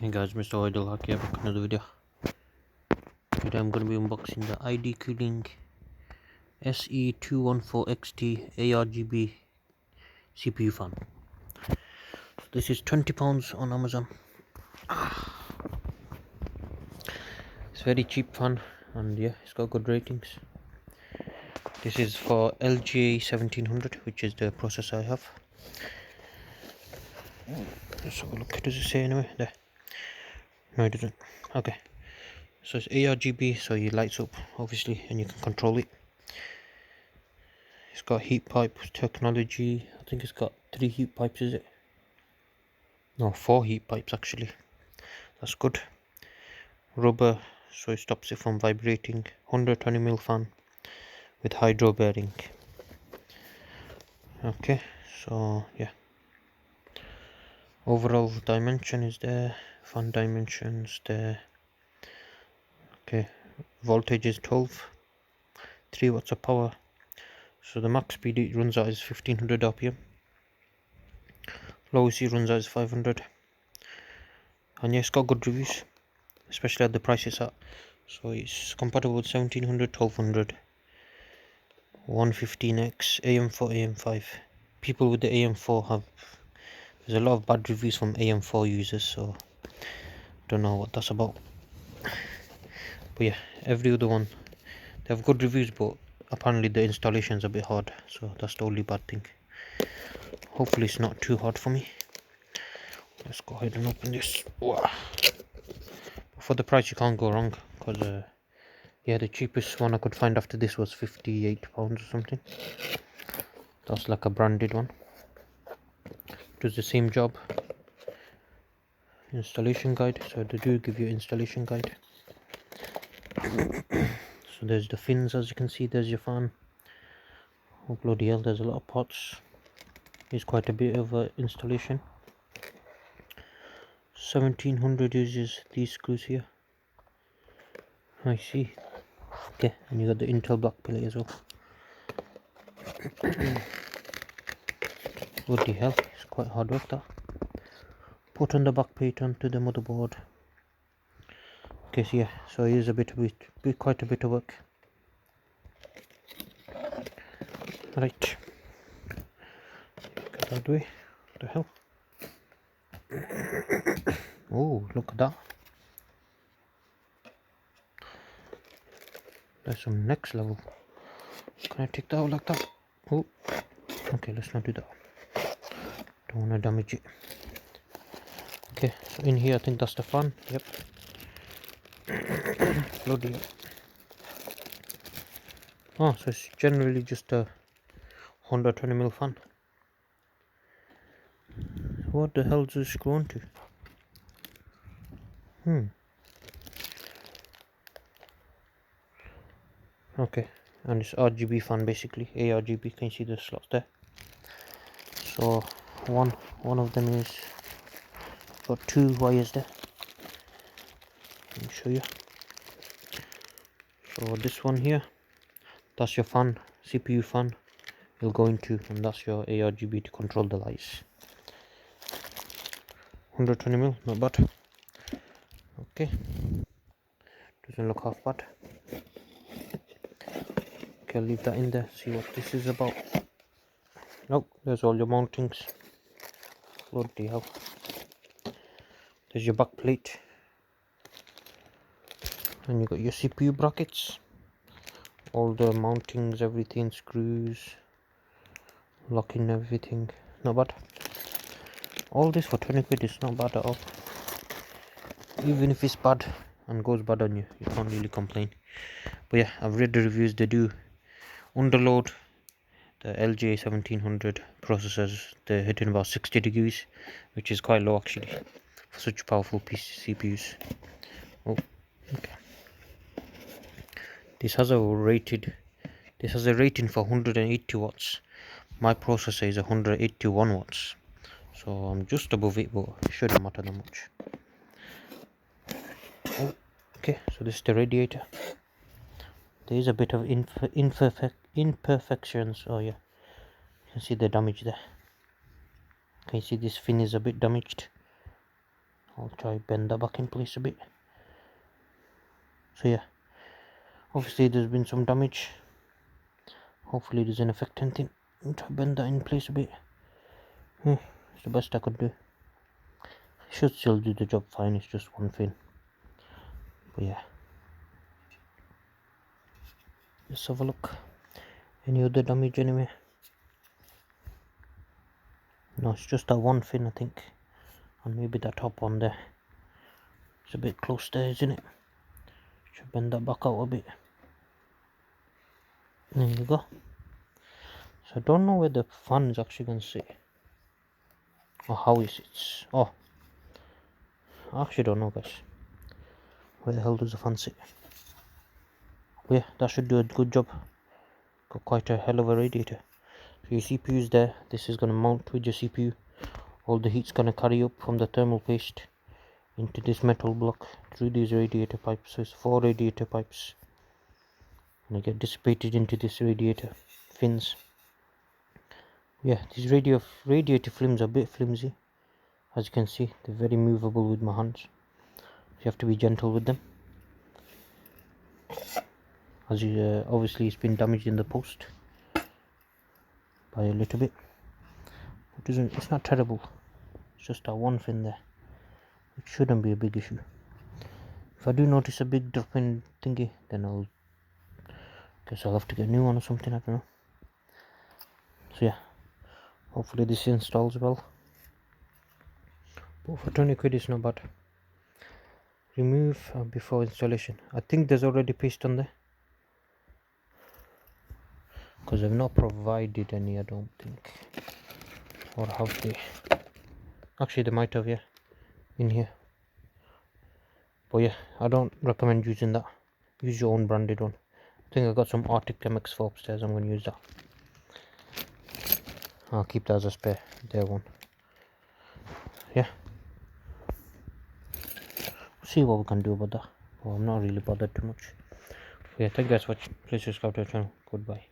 Hey guys, MrWaheedulHaque here back with another video. Today I'm going to be unboxing the ID Cooling SE-214-XT ARGB CPU fan. So this is £20 on Amazon. It's very cheap fan and yeah, it's got good ratings. This is for LGA 1700, which is the processor I have. Let's have a look. Does it say anyway? There. No, it doesn't. Okay. So it's ARGB, so it lights up obviously and you can control it. It's got heat pipe technology. I think it's got 3 heat pipes, is it? No, 4 heat pipes actually. That's good. Rubber, so it stops it from vibrating. 120mm fan with hydro bearing. Okay, so yeah. Overall dimension is there. Fan dimensions there. Okay, voltage is 12. 3 watts of power. So the max speed it runs out is 1500 RPM. Lowest it runs out is 500. And yeah, it's got good reviews, especially at the price it's at. So it's compatible with 1700, 1200, 115X, AM4, AM5. People with the AM4 have, there's a lot of bad reviews from AM4 users, so don't know what that's about. But yeah, every other one, they have good reviews, but apparently the installation is a bit hard, so that's the only bad thing. Hopefully it's not too hard for me. Let's go ahead and open this. Wow. For the price you can't go wrong, because yeah, the cheapest one I could find after this was £58 or something. That's like a branded one. It does the same job. Installation guide, so they do give you installation guide. So there's the fins, as you can see. There's your fan. Oh bloody hell, there's a lot of pots. It's quite a bit of installation. 1700 uses these screws here. I see. Okay, and you got the Intel black plate as well. Bloody hell, it's quite hard work that. Put on the back plate onto the motherboard. Okay, so yeah, so it is quite a bit of work. Right, get that way. What the hell? Oh, look at that. That's some next level. Can I take that out like that? Oh, okay, let's not do that. Don't want to damage it. Okay, so in here I think that's the fan. Yep. Bloody hell. Oh, so it's generally just a 120mm fan. What the hell does this screw onto? Okay, and it's RGB fan basically. ARGB, can you see the slots there? So one of them is got 2 wires there. Let me show you. So this one here, that's your fan, CPU fan you'll go into, and that's your ARGB to control the lights. 120mm, not bad. Okay, doesn't look half bad. Okay, I'll leave that in there, see what this is about. Nope, there's all your mountings. Bloody hell. There's your back plate. And you got your CPU brackets. All the mountings, everything, screws, locking everything. Not bad. All this for 20 quid is not bad at all. Even if it's bad and goes bad on you, you can't really complain. But yeah, I've read the reviews. They do underload. The LGA 1700 processors, they're hitting about 60 degrees, which is quite low actually for such powerful CPUs. Oh, okay. This has a rating for 180 watts. My processor is 181 watts, so I'm just above it, but it shouldn't matter that much. Oh, okay, so this is the radiator. There is a bit of imperfections. Oh yeah, you can see the damage there. Can you see this fin is a bit damaged? I'll try bend that back in place a bit. So yeah, obviously there's been some damage. Hopefully it doesn't affect anything. I'll try bend that in place a bit. It's the best I could do. Should still do the job fine, it's just one thing. But yeah, let's have a look. Any other damage anyway? No, it's just that one fin, I think, and maybe that top one there. It's a bit close there, isn't it? Should bend that back out a bit. There you go. So I don't know where the fan is actually going to sit, or how it sits. Oh, I actually don't know, guys. Where the hell does the fan sit? But yeah, that should do a good job. Got quite a hell of a radiator. So your CPU is there. This is going to mount with your CPU. All the heat's going to carry up from the thermal paste into this metal block through these radiator pipes. So it's 4 radiator pipes, and they get dissipated into this radiator fins. Yeah, these radiator films are a bit flimsy. As you can see, they're very movable with my hands. You have to be gentle with them. As you obviously it's been damaged in the post by a little bit. It's not terrible. It's just that one fin there. It shouldn't be a big issue. If I do notice a big drop in thingy, then I'll have to get a new one or something, I don't know. So yeah, hopefully this installs well. But for 20 quid it's not bad. Remove before installation. I think there's already paste on there, because I've not provided any, I don't think. Or have they? Actually they might have, yeah, in here. But yeah, I don't recommend using that. Use your own branded one. I think I got some Arctic MX4 upstairs. I'm going to use that. I'll keep that as a spare, there one. Yeah, see what we can do about that. Well, I'm not really bothered too much. But yeah, thank you guys for watching. Please subscribe to our channel. Goodbye.